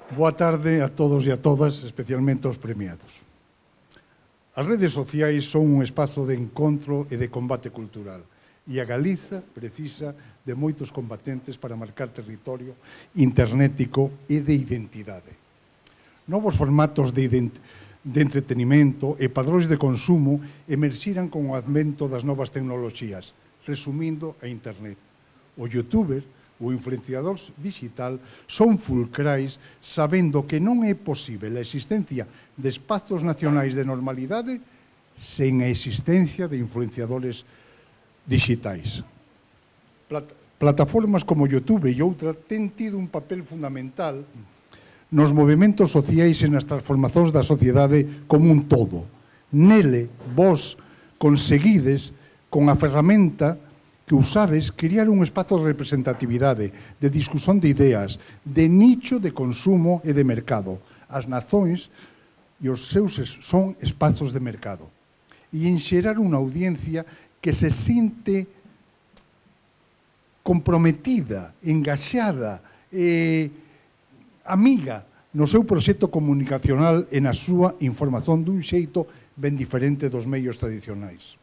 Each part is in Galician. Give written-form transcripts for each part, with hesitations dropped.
Boa tarde a todos e a todas, especialmente aos premiados. As redes sociais son un espazo de encontro e de combate cultural e a Galiza precisa de moitos combatentes para marcar territorio internético e de identidade. Novos formatos de entretenimento e padróns de consumo emerxiran con o advento das novas tecnoloxías, resumindo a internet. O youtuber, o influenciador digital son fulcrais sabendo que non é posible a existencia de espazos nacionais de normalidade sen a existencia de influenciadores digitais. Plataformas como YouTube e outra ten tido un papel fundamental nos movimentos sociais e nas transformacións da sociedade como un todo. Nele, vos conseguides, con a ferramenta que usades, criar un espazo de representatividade, de discusión de ideas, de nicho de consumo e de mercado. As nazóns e os seus son espazos de mercado. E enxerar unha audiencia que se sinte comprometida, engaxada e amiga no seu proxecto comunicacional e na súa información dun xeito ben diferente dos medios tradicionais.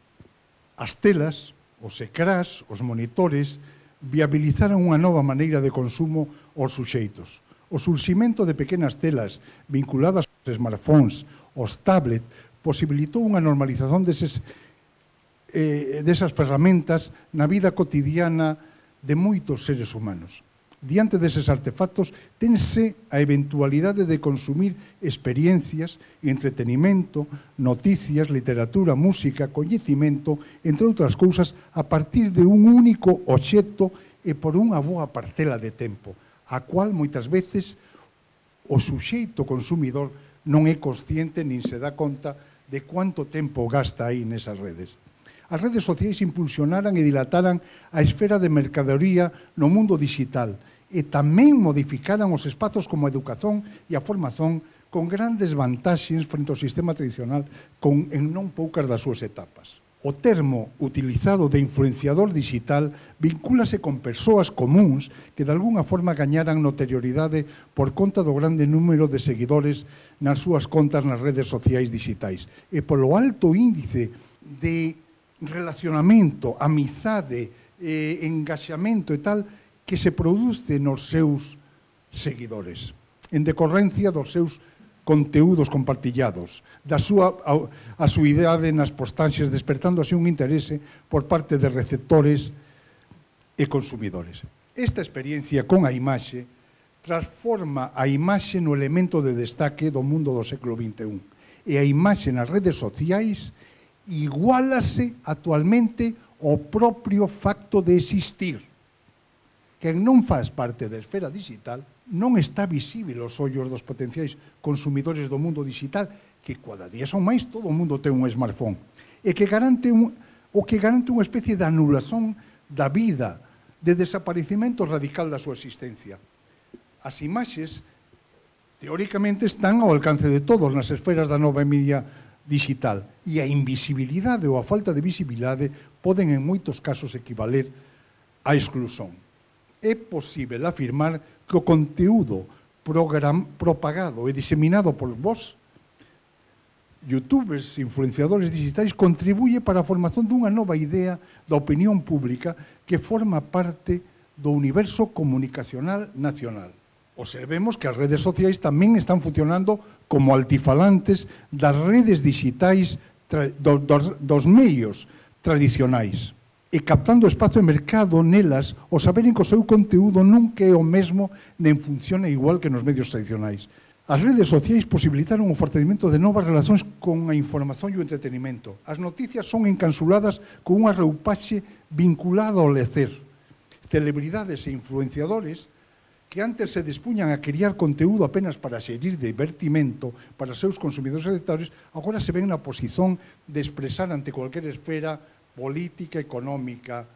As telas, os ecrás, os monitores, viabilizaron unha nova maneira de consumo aos suxeitos. O surximento de pequenas telas vinculadas aos smartphones, aos tablets, posibilitou unha normalización desas ferramentas na vida cotidiana de moitos seres humanos. Diante deses artefactos, tense a eventualidade de consumir experiencias, entretenimento, noticias, literatura, música, coñecimento, entre outras cousas, a partir de un único obxecto e por unha boa parcela de tempo, a cual moitas veces o suxeito consumidor non é consciente nin se dá conta de cuánto tempo gasta aí nesas redes. As redes sociais impulsionaran e dilataran a esfera de mercadoría no mundo digital e tamén modificaran os espazos como a educación e a formación con grandes vantaxes frente ao sistema tradicional en non poucas das súas etapas. O termo utilizado de influenciador digital vincúlase con persoas comuns que de alguna forma gañaran notorioridade por conta do grande número de seguidores nas súas contas nas redes sociais digitais e polo alto índice de relacionamento, amizade, engaxamento e tal que se produce nos seus seguidores en decorrencia dos seus conteúdos compartillados, da súa asiduidade nas postaxes, despertando así un interese por parte de receptores e consumidores. Esta experiencia con a imaxe transforma a imaxe no elemento de destaque do mundo do século XXI e a imaxe nas redes sociais igualase actualmente ao propio facto de existir. Quen non faz parte da esfera digital non está visível aos ollos dos potenciais consumidores do mundo digital que cada día son máis, todo o mundo ten un smartphone e que garante unha especie de anulación da vida, de desaparecimento radical da súa existencia. As imaxes teóricamente están ao alcance de todos nas esferas da nova media digital e a invisibilidade ou a falta de visibilidade poden en moitos casos equivaler á exclusión. É posible afirmar que o conteúdo propagado e diseminado por vos, youtubers, influenciadores digitais, contribuye para a formación dunha nova idea da opinión pública que forma parte do universo comunicacional nacional. Observemos que as redes sociais tamén están funcionando como altifalantes das redes digitais dos medios tradicionais e captando espazo de mercado nelas o saberen que o seu conteúdo nunca é o mesmo nen funciona igual que nos medios tradicionais. As redes sociais posibilitaron o fortalecemento de novas relacións con a información e o entretenimento. As noticias son encapsuladas con unha roupaxe vinculada ao lecer. Celebridades e influenciadores que antes se dispuñan a criar conteúdo apenas para xerir divertimento para os seus consumidores e lectores, agora se ven na posición de expresar ante cualquier esfera política, económica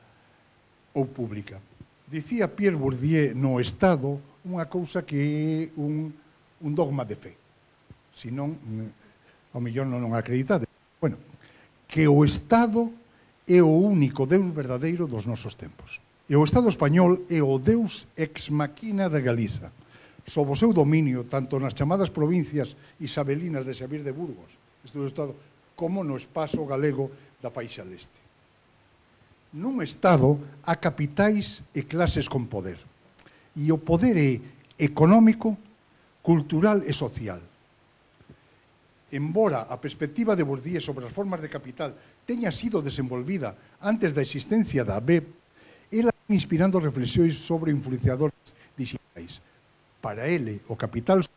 ou pública. Dicía Pierre Bourdieu no Estado unha cousa que é un dogma de fe, senón, ao mellor non acreditade. Bueno, que o Estado é o único Deus verdadeiro dos nosos tempos. E o Estado español é o Deus ex machina da Galiza. sob o seu dominio, tanto nas chamadas provincias isabelinas de Xavier de Burgos, do Estado, como no espazo galego da faixa leste. Nun Estado há capitais e clases con poder. E o poder é económico, cultural e social. Embora a perspectiva de Bourdieu sobre as formas de capital teña sido desenvolvida antes da existencia da BEP, ela está inspirando reflexións sobre influenciadores digitais. Para ele, o capital é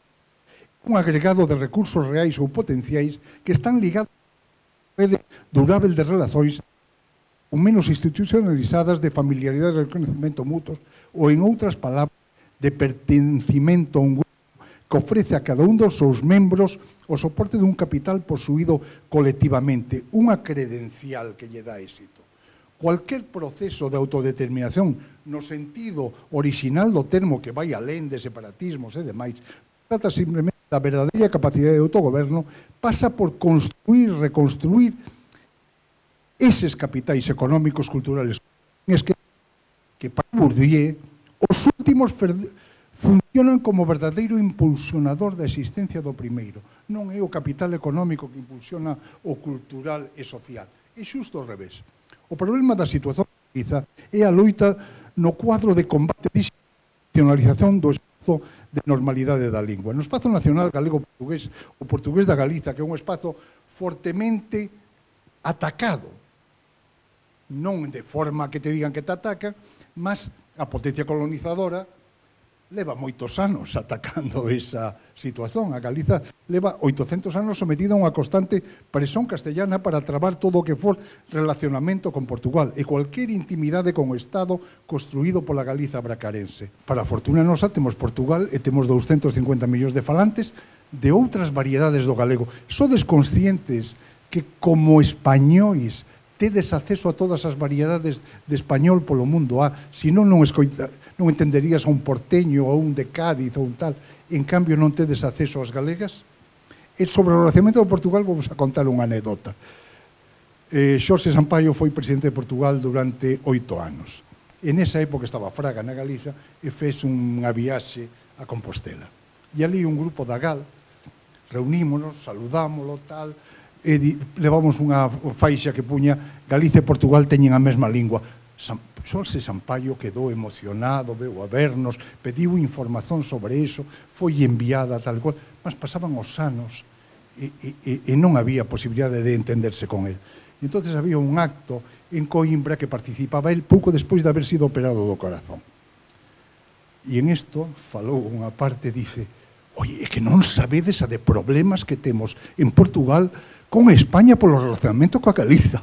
un agregado de recursos reais ou potenciais que están ligados a unha rede durável de relacións ou menos institucionalizadas de familiaridade e reconhecimento mutuos ou, en outras palabras, de pertencimento a un grupo que ofrece a cada un dos seus membros o soporte dun capital posuído colectivamente, unha credencial que lle dá éxito. Cualquier proceso de autodeterminación no sentido original do termo que vai alén de separatismos e demais, trata simplemente da verdadeira capacidade de autogoverno, pasa por construir, reconstruir eses capitais económicos, culturales, que para Bourdieu os últimos funcionan como verdadeiro impulsionador da existencia do primeiro. Non é o capital económico que impulsiona o cultural e social. É xusto ao revés. O problema da situación é a loita no cuadro de combate e nacionalización do espazo de normalidade da lingua. No espazo nacional galego-portugués, o portugués da Galiza, que é un espazo fortemente atacado, non de forma que te digan que te ataca, mas a potencia colonizadora leva moitos anos atacando esa situación. A Galiza leva 800 anos sometida a unha constante presión castellana para trabar todo o que for relacionamento con Portugal e cualquier intimidade con o Estado construído pola Galiza bracarense. Para a fortuna nosa temos Portugal e temos 250 millóns de falantes de outras variedades do galego. Sodes conscientes que como españois tedes acceso a todas as variedades de español polo mundo. Senón non entenderías a un porteño ou un de Cádiz ou un tal. En cambio, non tedes acceso ás galegas. E sobre o relacionamento de Portugal vamos a contar unha anedota. Xorxe Sampaio foi presidente de Portugal durante 8 anos. En esa época estaba Fraga na Galiza e fez unha viaxe a Compostela. E ali un grupo da GAL, reunímonos, saludámoslo, tal, e levamos unha faixa que puña Galicia e Portugal teñen a mesma lingua. Xorxe Sampaio quedou emocionado, veu a vernos, pediu información sobre iso, foi enviada tal cual, mas pasaban os anos e non había posibilidade de entenderse con el. E entón había un acto en Coimbra que participaba el pouco despois de haber sido operado do corazón. E en isto falou unha parte, dice: oye, é que non sabedes a de problemas que temos en Portugal con España polo relacionamento coa Galiza.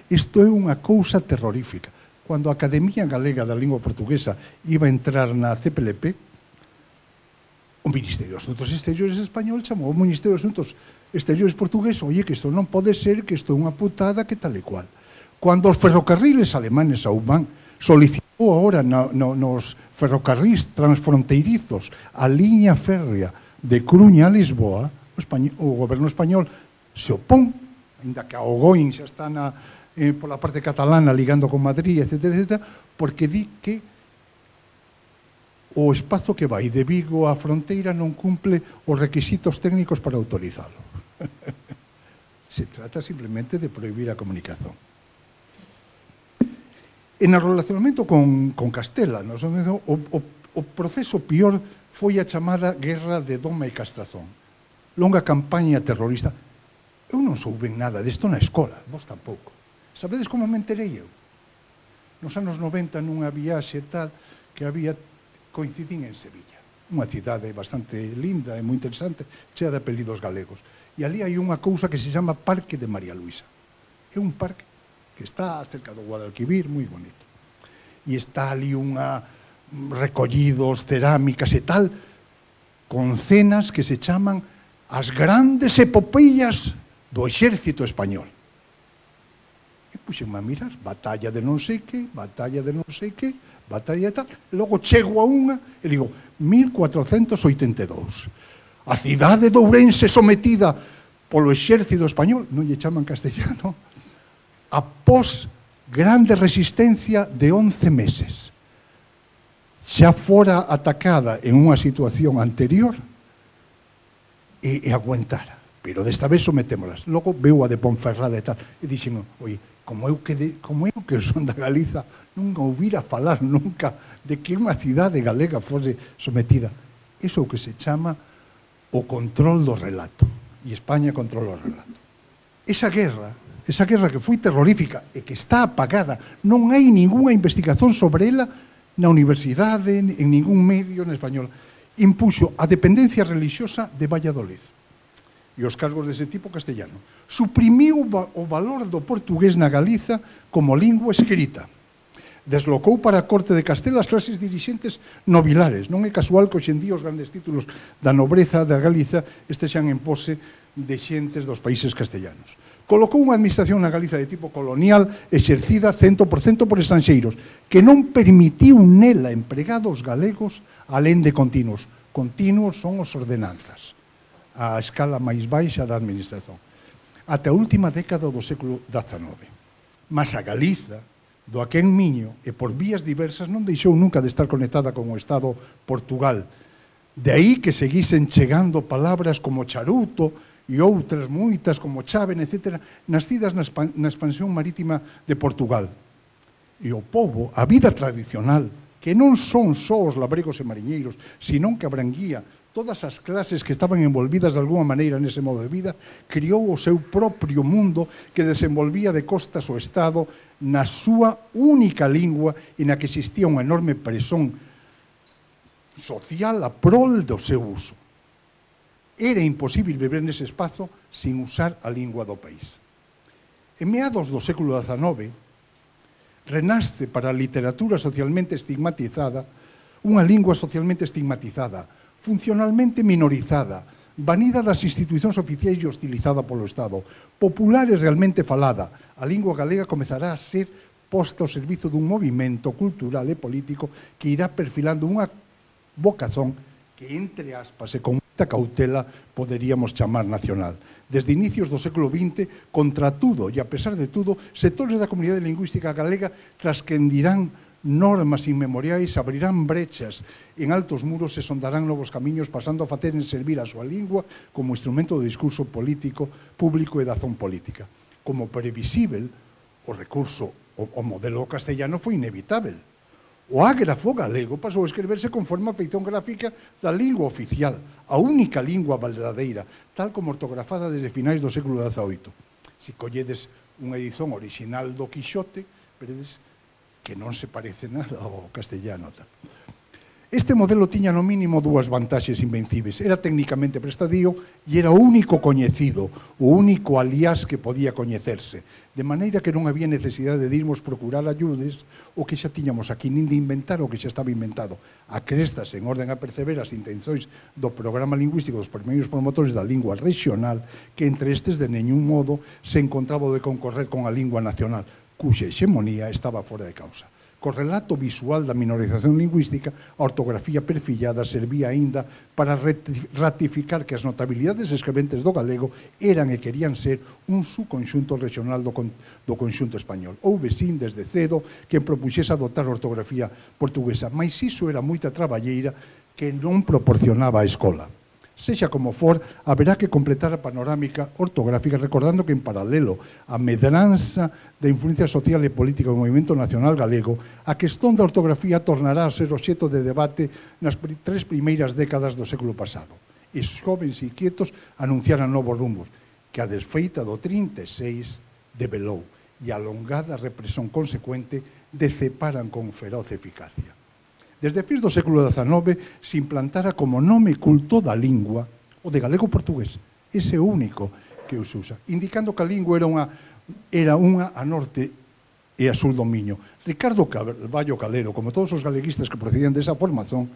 Isto é unha cousa terrorífica. Cando a Academia Galega da Lingua Portuguesa iba a entrar na CPLP, o Ministerio de Asuntos Exteriores español chamou o Ministerio de Asuntos Exteriores portugués: oye, que isto non pode ser, que isto é unha putada, que tal e cual. Cando os ferrocarriles alemanes a UBAN solicitou agora nos ferrocarrís transfronteirizos a liña férrea de Coruña a Lisboa, o goberno español se opón, ainda que a Ogoin xa está pola parte catalana ligando con Madrid, etc., porque di que o espazo que vai de Vigo á fronteira non cumple os requisitos técnicos para autorizalo. Se trata simplemente de prohibir a comunicación. En o relacionamento con Castela, o proceso pior foi a chamada Guerra de Doma e Castrazón, longa campaña terrorista. Eu non souben nada disto na escola, vos tampouco. Sabedes como me enterei eu? Nos anos 90, nunha viaxe tal, que había, coincidín en Sevilla, unha cidade bastante linda e moi interesante, chea de apelidos galegos. E ali hai unha cousa que se chama Parque de María Luisa. É un parque que está cerca do Guadalquivir, moi bonito. E está ali recollidos, cerámicas e tal, con cenas que se chaman as grandes epopeyas do exército español. E puxenme a mirar, batalla de non sei que, batalla de non sei que, batalla de tal, e logo chego a unha e digo, 1482. A cidade de Ourense sometida polo exército español, non lle chaman castellano, após grande resistencia de 11 meses. xa fora atacada en unha situación anterior e aguantara. Pero desta vez sometémolas. Logo veu a de Ponferrada e tal. E dixen, oi, como eu que son da Galiza, nunca ouvira falar nunca de que unha cidade galega fose sometida. Iso é o que se chama o control do relato. E España controla o relato. Esa guerra que foi terrorífica e que está apagada, non hai ninguna investigación sobre ela na universidade, en ningún medio en español, impuxo a dependencia religiosa de Valladolid e os cargos dese tipo castellano. Suprimiu o valor do portugués na Galiza como lingua escrita. Deslocou para a corte de Castela as clases dirixentes nobilares. Non é casual que hoxendía os grandes títulos da nobreza da Galiza estexan en pose de xentes dos países castellanos. Colocou unha administración na Galiza de tipo colonial exercida 100% por estranxeiros, que non permitiu nela empregados galegos alén de continuos. Continuos son os ordenanzas, a escala máis baixa da administración, ata a última década do século XIX. Mas a Galiza, do aquén miño, e por vías diversas, non deixou nunca de estar conectada con o Estado Portugal. De aí que seguisen chegando palabras como charuto e outras moitas como chaven, etc., nascidas na expansión marítima de Portugal. E o pobo, a vida tradicional, que non son só os labregos e mariñeiros, senón que abranguía todas as clases que estaban envolvidas de alguma maneira nese modo de vida, criou o seu propio mundo que desenvolvía de costas o Estado na súa única lingua e na que existía unha enorme presión social a prol do seu uso. Era imposible viver nese espazo sin usar a lingua do país. En meados do século XIX, renasce para a literatura socialmente estigmatizada unha lingua socialmente estigmatizada, funcionalmente minorizada, banida das institucións oficiais e hostilizada polo Estado, popular e realmente falada. A lingua galega comezará a ser posta ao servizo dun movimento cultural e político que irá perfilando unha vocación que, entre aspas, e con moita cautela, poderíamos chamar nacional. Desde inicios do século XX, contra tudo e a pesar de tudo, sectores da comunidade lingüística galega trascendirán normas inmemoriais, abrirán brechas en altos muros e sondarán novos camiños, pasando a facer en servir a súa lingua como instrumento de discurso político, público e de acción política. Como previsível, o recurso ao modelo castellano foi inevitável. O ágrafo galego pasou a escribirse conforme a feición gráfica da lingua oficial, a única lingua verdadeira, tal como ortografada desde finais do século XVIII. Se colledes unha edición original do Quixote, veredes que non se parece nada ao castellano. Este modelo tiña no mínimo dúas vantaxes invencíveis. Era técnicamente prestadio e era o único coñecido, o único aliás que podía coñecerse. De maneira que non había necesidade de irmos procurar ayudes o que xa tiñamos aquí, nin de inventar o que xa estaba inventado. A crestas, en orden a perceber as intencións do programa lingüístico dos primeiros promotores da lingua regional, que entre estes de ningún modo se encontraba de concorrer con a lingua nacional, cuxa hexemonía estaba fora de causa. Co relato visual da minorización lingüística, a ortografía perfillada servía aínda para ratificar que as notabilidades escreventes do galego eran e querían ser un subconxunto regional do conxunto español. Houve, sin, desde cedo, quen propuxese adoptar a ortografía portuguesa, mas iso era moita traballeira que non proporcionaba a escola. Sexa como for, haberá que completar a panorámica ortográfica recordando que en paralelo á medranza da influencia social e política do movimento nacional galego, a questón da ortografía tornará a ser obxecto de debate nas tres primeiras décadas do século pasado. E os jóvenes inquietos anunciaran novos rumbos, que a desfeita do 36 develou e a alongada represión consecuente deceparan con feroz eficacia. Desde fins do século XIX se implantara como nome culto da lingua o de galego-portugués. Ese é o único que os usa, indicando que a lingua era unha a norte e a sur do Miño. Ricardo Carballo Calero, como todos os galeguistas que procedían desa formación,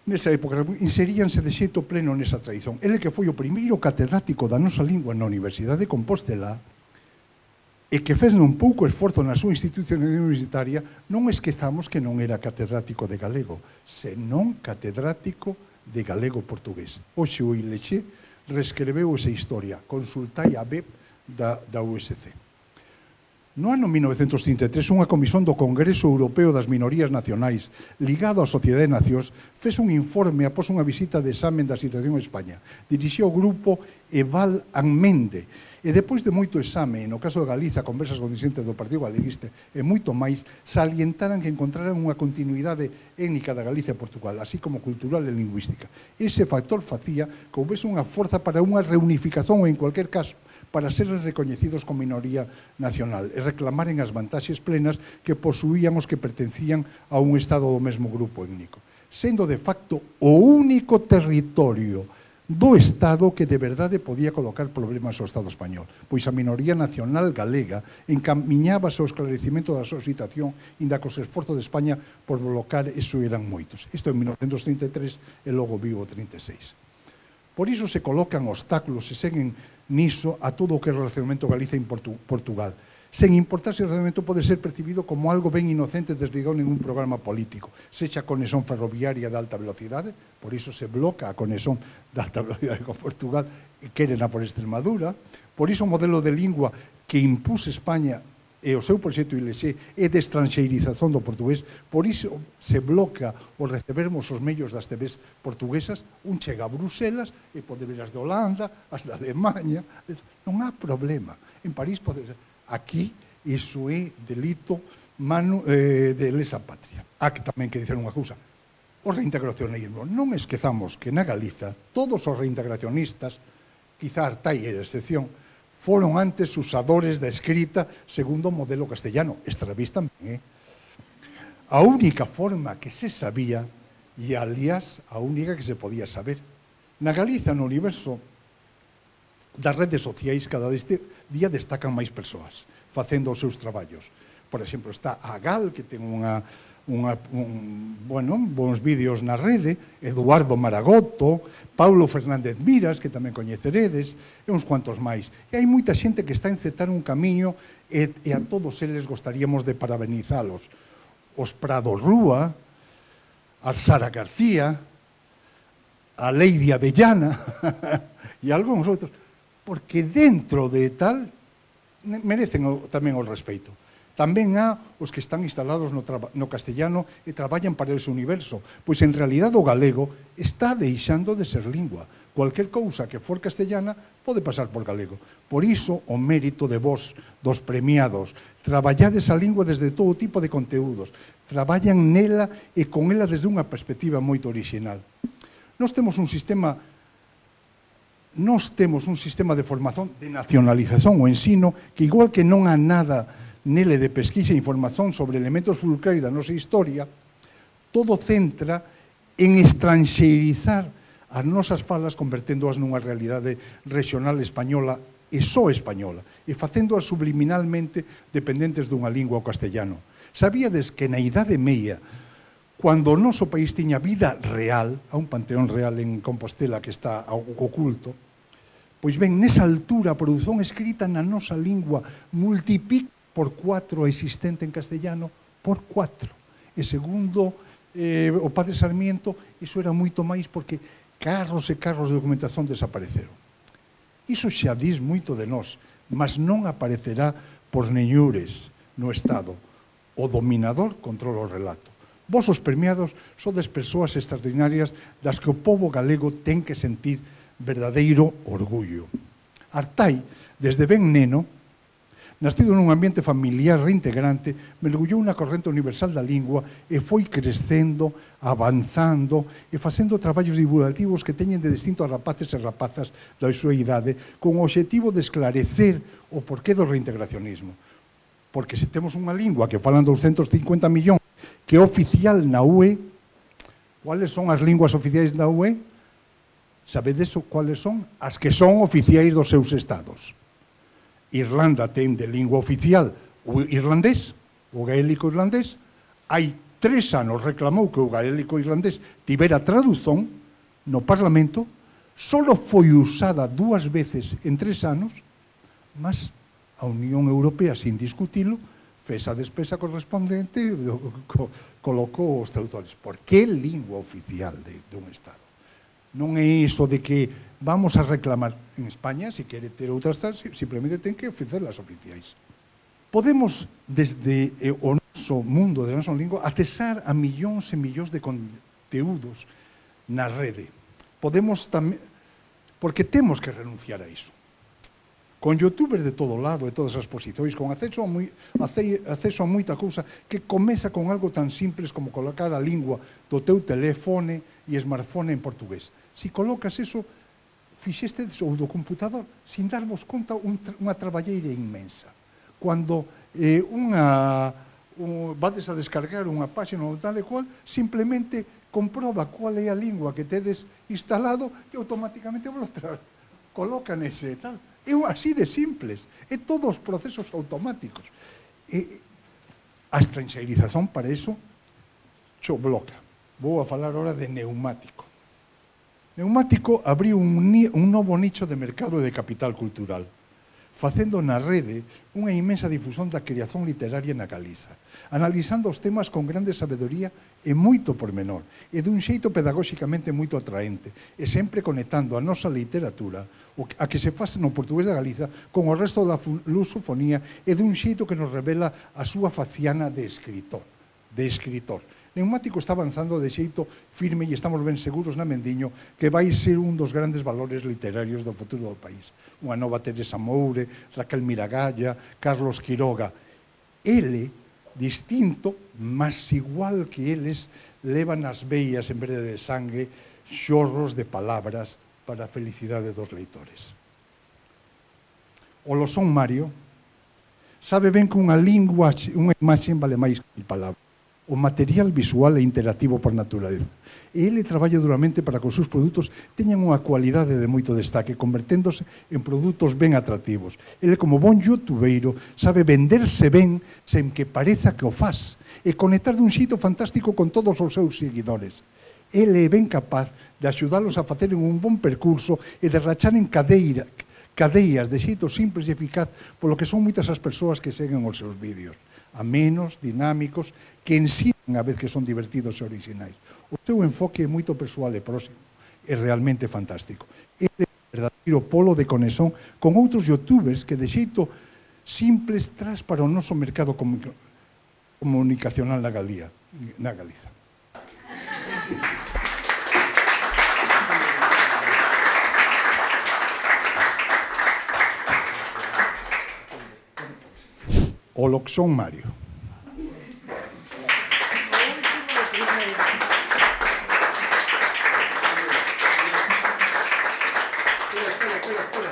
nesa época inseríanse de xeito pleno nesa tradición. Ele que foi o primeiro catedrático da nosa lingua na Universidade de Compostela e que fez un pouco esforzo na súa institución universitaria, non esquezamos que non era catedrático de galego, senón catedrático de galego-portugués. Hoxe o ILEXE reescreveu esa historia, consultai a web da USC. No ano 1933, unha comisión do Congreso Europeo das Minorías Nacionais, ligado á Sociedade de Nacións, fez un informe após unha visita de examen da situación en España. Dirixía o grupo Eval Anmende, e depois de moito exame, no caso de Galiza, conversas con dirigentes do Partido Galeguista e moito máis, salientaran que encontraran unha continuidade étnica da Galicia e Portugal, así como cultural e lingüística. Ese factor facía que houvese unha forza para unha reunificación ou, en cualquier caso, para ser recoñecidos como minoría nacional e reclamaren as vantaxes plenas que posuían os que pertencían a un Estado do mesmo grupo étnico, sendo de facto o único territorio do Estado que de verdade podía colocar problemas ao Estado español, pois a minoría nacional galega encamiñábase ao esclarecimento da súa situación, inda que os esforzos de España por bloquear iso eran moitos. Isto en 1933 e logo vivo 36. Por iso se colocan obstáculos e seguen niso a todo o que é o relacionamento Galicia en Portugal, sen importar se o relacionamento pode ser percibido como algo ben inocente desligado en ningún programa político, sexa a conexión ferroviaria de alta velocidade, por iso se bloca a conexión de alta velocidade con Portugal e queren a por Extremadura, por iso o modelo de lingua que impuse España e o seu proxecto ILC é de estranxeirización do portugués, por iso se bloca o recebermos os medios das TVs portuguesas, un chega a Bruselas e pode ver as de Holanda, as de Alemanha, non há problema. En París pode ser. Aquí, iso é delito de lesa patria. Há que tamén que dicer unha cousa. O reintegracionismo. Non esquezamos que na Galiza todos os reintegracionistas, quizá Artai é a excepción, foron antes usadores da escrita segundo o modelo castellano. Estrabís tamén, A única forma que se sabía, e aliás, a única que se podía saber. Na Galiza, no universo das redes sociais, cada día destacan máis persoas facendo os seus traballos. Por exemplo, está a Gal, que ten bons vídeos na rede, Eduardo Maragoto, Paulo Fernández Miras, que tamén coñeceredes, e uns cuantos máis. E hai moita xente que está a encetar un camiño e a todos eles gostaríamos de parabenizalos. Os Prado Rúa, a Sara García, a Leidia Avellana e algúns outros, porque dentro de tal merecen tamén o respeito. Tamén há os que están instalados no castellano e traballan para ese universo, pois en realidade o galego está deixando de ser lingua. Cualquier cousa que for castellana pode pasar por galego. Por iso o mérito de vos, dos premiados, traballades a lingua desde todo tipo de conteúdos, traballan nela e con ela desde unha perspectiva moito original. Nós temos un sistema de formación, de nacionalización ou ensino, que igual que non há nada nele de pesquisa e información sobre elementos fulcrais da nosa historia, todo centra en estranxeirizar as nosas falas, converténdoas nunha realidade regional española e só española, e facéndoas subliminalmente dependentes dunha lingua ou castellano. Sabíades que na Idade Media, cando o noso país tiña vida real, a un panteón real en Compostela que está oculto, pois ben, nesa altura a produción escrita na nosa lingua multiplica por 4 existente en castellano, por 4. E segundo o padre Sarmiento, iso era moito máis porque carros e carros de documentación desapareceron. Iso xa dis moito de nós, mas non aparecerá por neñures no Estado. O dominador controla o relato. Vos, os premiados, sodes persoas extraordinarias das que o pobo galego ten que sentir verdadeiro orgullo. Artai, desde ben neno, nascido nun ambiente familiar reintegrante, mergullou na corrente universal da lingua e foi crecendo, avanzando e facendo traballos divulgativos que teñen de distinto a rapaces e rapazas da súa idade, con o obxectivo de esclarecer o porqué do reintegracionismo. Porque se temos unha lingua que falan 250 millóns, que é oficial na UE, cuáles son as linguas oficiais da UE? Sabedes cuáles son? As que son oficiais dos seus estados. Irlanda ten de lingua oficial o irlandés, o gaélico irlandés. Hai 3 anos reclamou que o gaélico irlandés tivera tradución no Parlamento, só foi usada 2 veces en 3 anos, mas a Unión Europea, sin discutilo, fez a despesa correspondente e colocou os traductores. Por que lingua oficial de un Estado? Non é iso de que vamos a reclamar en España, se quere ter outras, simplemente ten que ofrecer as oficiais. Podemos, desde o noso mundo, da nosa lingua, acesar a millóns e millóns de conteúdos na rede. Podemos tamén, porque temos que renunciar a iso. Con youtubers de todo lado, de todas as posicións, con acceso a moita cousa que comeza con algo tan simples como colocar a lingua do teu teléfono e smartphone en portugués. Si colocas eso, fixestes ou do computador, sin darvos conta, unha traballeira inmensa. Cando vades a descargar unha páxina ou tal e cual, simplemente comproba cual é a lingua que tedes instalado e automáticamente vos coloca nese tal. É así de simples. É todos os procesos automáticos. A estranxeirización para iso cho bloca. Vou a falar ahora de Neumático. Neumático abriu un novo nicho de mercado de capital cultural, facendo na rede unha inmensa difusión da creación literaria na Galiza, analizando os temas con grande sabedoría e moito pormenor, e dun xeito pedagóxicamente moito atraente, e sempre conectando a nosa literatura, a que se faz no portugués da Galiza, con o resto da lusofonía, e dun xeito que nos revela a súa faciana de escritor. Neumático está avanzando de xeito firme e estamos ben seguros na Mendiño que vai ser un dos grandes valores literarios do futuro do país. Unha nova Teresa Moure, Raquel Miragalla, Carlos Quiroga. Ele, distinto, mas igual que eles, leva nas veias, en vez de sangue, xorros de palabras para a felicidade dos leitores. O Losón Mario sabe ben que unha lingua, unha imaxe vale máis que mil palabras. O material visual é interactivo por naturaleza. E ele traballa duramente para que os seus produtos teñan unha cualidade de moito destaque, converténdose en produtos ben atractivos. Ele, como bon youtubeiro, sabe venderse ben sen que pareza que o faz e conectar dun xeito fantástico con todos os seus seguidores. Ele é ben capaz de axudalos a facer un bon percurso e de rachar en cadeas de xeito simples e eficaz polo que son moitas as persoas que seguen os seus vídeos, amenos, dinámicos, que ensinan a vez que son divertidos e originais. O seu enfoque é moito persoal e próximo, é realmente fantástico. É un verdadeiro polo de conexión con outros youtubers que de xeito simples tras para o noso mercado comunicacional na Galiza. O Losón Mario.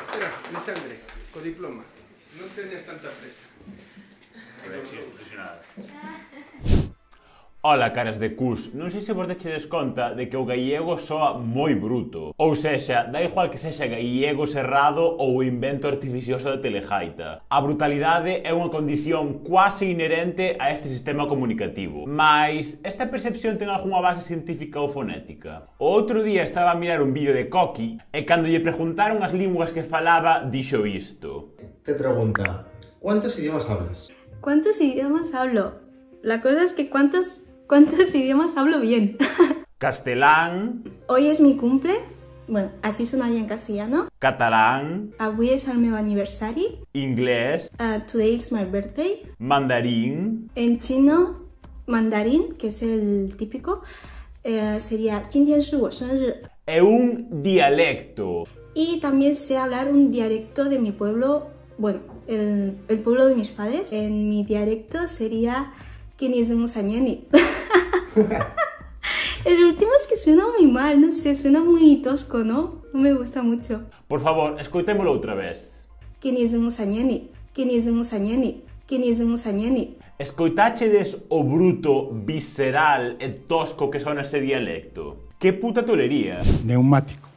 Espera, Lisandre, co diploma. Non teñas tanta presa. Ola, caras de cus, non sei se vos dechedes conta de que o gallego soa moi bruto. Ou sexa, dá igual que sexa gallego serrado ou o invento artificioso da telejaita. A brutalidade é unha condición quase inherente a este sistema comunicativo. Mais, esta percepción ten algunha base científica ou fonética? O outro día estaba a mirar un vídeo de Coqui e cando lle preguntaron as linguas que falaba, dixo isto. Te pregunta, ¿cuántos idiomas hablas? ¿Cuántos idiomas hablo? La cosa es que ¿cuántos idiomas hablo bien? Castelán. Hoy es mi cumple. Bueno, así sonaría en castellano. Catalán. Avui és el meu aniversari. Inglés. Today is my birthday. Mandarín. En chino, mandarín, que es el típico, sería 今天是我生日. É un dialecto. Y también sé hablar un dialecto de mi pueblo, bueno, el pueblo de mis padres. En mi dialecto sería 今年是我生日. El último es que suena muy mal, no sé, suena muy tosco, ¿no? No me gusta mucho. Por favor, escoitémolo outra vez. 今年是我生日. 今年是我生日. 今年是我生日. Escoitáchedes o bruto, visceral e tosco que sona ese dialecto? Que puta tolería. Neumático.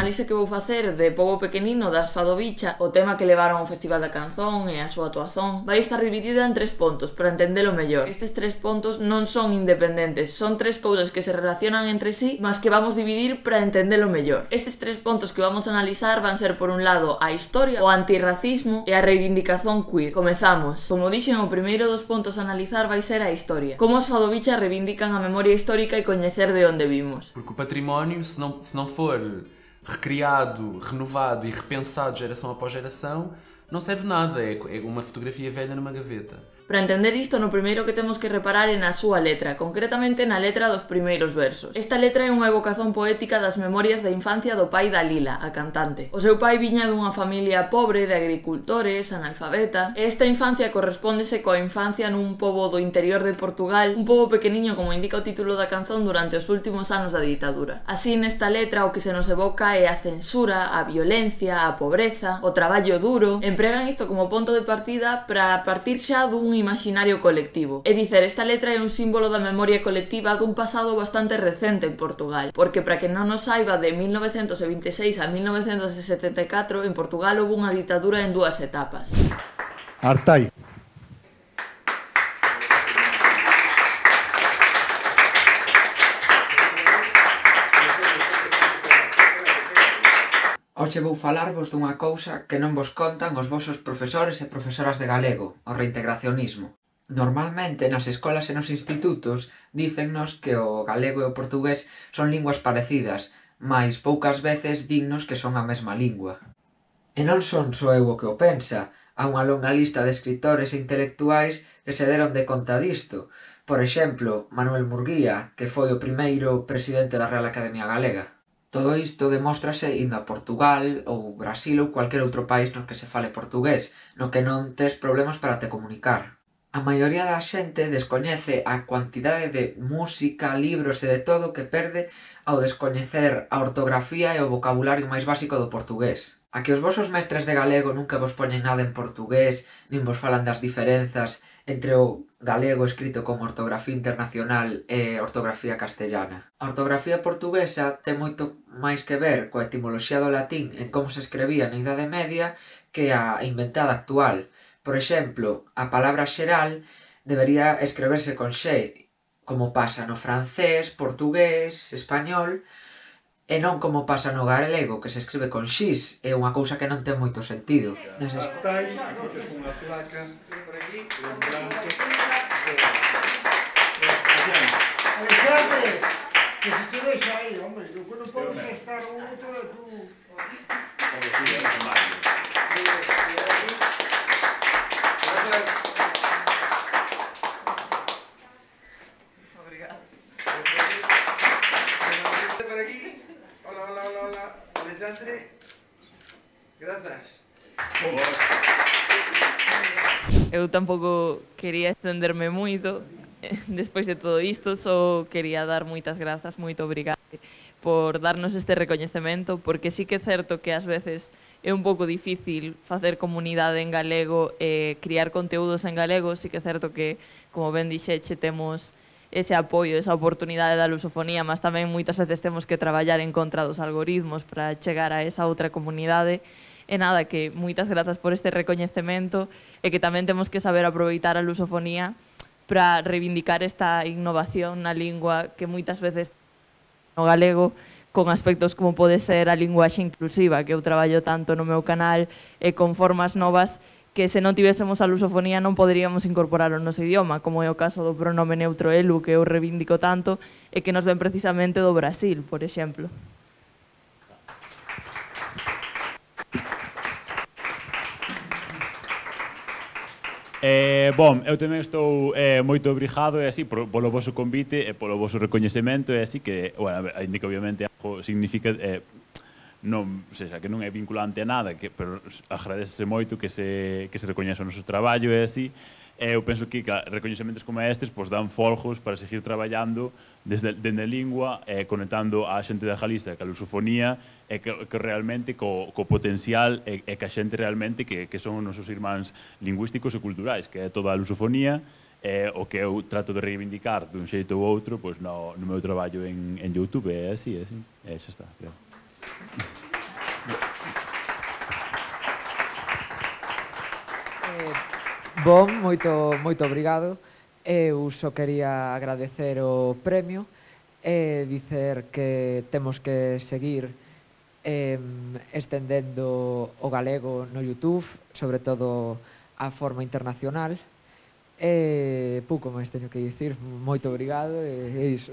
análise que vou facer de Pobo Pequenino das Fado Bicha, o tema que levaron ao Festival da Canción e a súa actuación, vai estar dividida en 3 puntos para entendelo mellor. Estes 3 puntos non son independentes, son 3 cousas que se relacionan entre sí, mas que vamos dividir para entendelo mellor. Estes 3 puntos que vamos a analizar van ser, por un lado, a historia, o antirracismo e a reivindicación queer. Comezamos. Como dixen, o primeiro dos puntos a analizar vai ser a historia. Como os Fado Bicha reivindican a memoria histórica e coñecer de onde vimos. Porque o património, se não for recriado, renovado e repensado geração após geração, não serve nada, é uma fotografia velha numa gaveta. Para entender isto, no primeiro que temos que reparar é na súa letra, concretamente na letra dos primeiros versos. Esta letra é unha evocación poética das memorias da infancia do pai da Lila, a cantante. O seu pai viña dunha familia pobre de agricultores, analfabeta, e esta infancia correspóndese coa infancia nun pobo do interior de Portugal, un pobo pequeniño como indica o título da canción durante os últimos anos da ditadura. Así, nesta letra o que se nos evoca é a censura, a violencia, a pobreza, o traballo duro. Empregan isto como ponto de partida para partir xa dun imaginario colectivo. É dicer, esta letra é un símbolo da memoria colectiva dun pasado bastante recente en Portugal, porque para que non nos saiba, de 1926 a 1974 en Portugal houve unha ditadura en 2 etapas. Artai. Hoxe vou falarvos dunha cousa que non vos contan os vosos profesores e profesoras de galego, o reintegracionismo. Normalmente nas escolas e nos institutos dícennos que o galego e o portugués son linguas parecidas, mais poucas veces dinnos que son a mesma lingua. E non son só eu o que o pensa, há unha longa lista de escritores e intelectuais que se deron de conta disto. Por exemplo, Manuel Murguía, que foi o primeiro presidente da Real Academia Galega. Todo isto demóstrase indo a Portugal ou Brasil ou cualquier outro país no que se fale portugués, no que non tes problemas para te comunicar. A maioría da xente descoñece a cuantidade de música, libros e de todo que perde ao descoñecer a ortografía e o vocabulario máis básico do portugués. A que os vosos mestres de galego nunca vos poñen nada en portugués, nin vos falan das diferenzas entre o galego escrito con ortografía internacional e ortografía castellana. A ortografía portuguesa ten moito máis que ver coa etimoloxía do latín en como se escribía na Idade Media que a inventada actual. Por exemplo, a palabra xeral debería escreverse con xe, como pasa no francés, portugués, español, e non como pasa no galego, que se escribe con xis, é unha cousa que non ten moito sentido. Artai, aquí tes unha placa por aquí, lembrante. Alexandre, que se te vexa aí, hombre, que non podes estar un outro e tú... Obrigado. Por aquí. Hola. Alexandre. Grazas. Eu tampouco quería extenderme moito despois de todo isto, só quería dar moitas grazas, moito obrigado por darnos este recoñecemento, porque sí que é certo que ás veces é un pouco difícil facer comunidade en galego e criar conteúdos en galego. Sí que é certo que, como ben dixeche, temos ese apoio, esa oportunidade da lusofonía, mas tamén moitas veces temos que traballar en contra dos algoritmos para chegar a esa outra comunidade. E nada, que moitas grazas por este recoñecemento e que tamén temos que saber aproveitar a lusofonía para reivindicar esta innovación na lingua que moitas veces no galego con aspectos como pode ser a linguaxe inclusiva, que eu traballo tanto no meu canal e con formas novas que se non tivésemos a lusofonía non poderíamos incorporar o noso idioma, como é o caso do pronome neutro elu, que eu reivindico tanto e que nos ven precisamente do Brasil, por exemplo. Bom, eu tamén estou moito obrigado e así polo voso convite e polo voso recoñecemento e así que, bueno, ainda que obviamente algo significa non, sexa, que non é vinculante a nada, pero agradecese moito que se recoñece o noso traballo e así. Eu penso que recoñecementos como estes dan folgos para seguir traballando desde a lingua, conectando a xente da Galicia, que a lusofonía, e que realmente co potencial e que a xente realmente que son os nosos irmáns lingüísticos e culturais, que é toda a lusofonía, o que eu trato de reivindicar dun xeito ou outro no meu traballo en YouTube, e así, xa está, creo. Moito obrigado. Eu só quería agradecer o premio e dicer que temos que seguir estendendo o galego no YouTube, sobre todo a forma internacional. Pouco máis teño que dicir. Moito obrigado e iso.